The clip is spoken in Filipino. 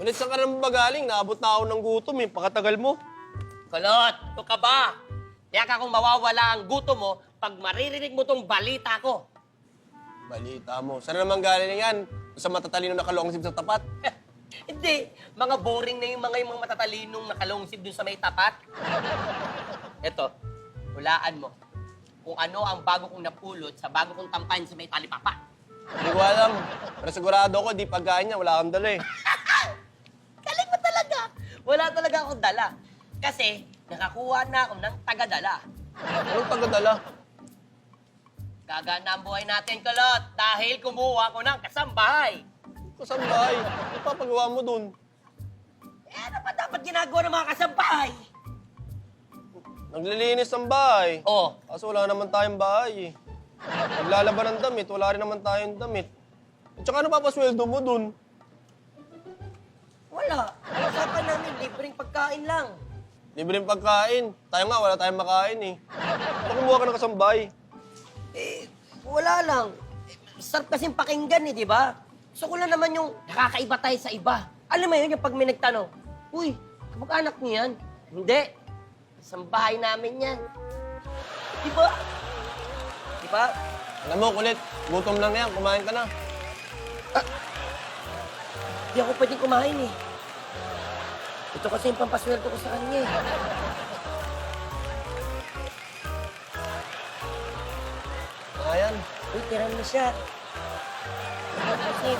Ulit saan ka naman ba galing? Naabot na ako ng gutom eh. Pakatagal mo. Kulot, ito ka ba? Kaya ka kung mawawala ang gutom mo pag maririnig mo tong balita ko. Balita mo. Saan naman galing yan? Sa matatalino na kalungsib sa tapat? Hindi, mga boring na yung mga matatalinong nakalungsib dun sa may tapat. Eto, hulaan mo kung ano ang bago kong napulot sa bago kong tampan sa may talipapa. Hindi ko alam. Pero sigurado ako, di pagkain niya. Wala kang dala eh. Galing mo talaga. Wala talaga akong dala. Kasi nakakuha na ako ng tagadala. Anong tagadala? Gagana ang buhay natin, Kulot, dahil kumuha ko ng kasambahay. Kasambahay. Ano papagawa mo dun? Eh, ano pa dapat ginagawa ng mga kasambahay? Naglilinis ng bahay. Oh, Kaso wala naman tayong bahay eh. Naglalaban ng damit, wala rin naman tayong damit. At saka ano papasweldo mo dun? wala. Ang usapan namin, libreng pagkain lang. Libreng pagkain. Tayo nga, wala tayong makain eh. Ano kumuha ka ng kasambahay? Eh, wala lang. Sarap kasing pakinggan eh, di ba? Gusto ko lang naman yung nakakaiba tayo sa iba. Alam mo yun, yung pag may nagtanong, uy, kamag-anak niyo yan? Hindi. Sa bahay namin yan. Di ba? Di ba? Alam mo, kulit. Gutom lang yan. Kumain ka na. Di ako pwedeng kumain eh. Ito kasi yung pampasweldo ko sa kanya eh. Ayan. Uy, tira mo siya. Kasi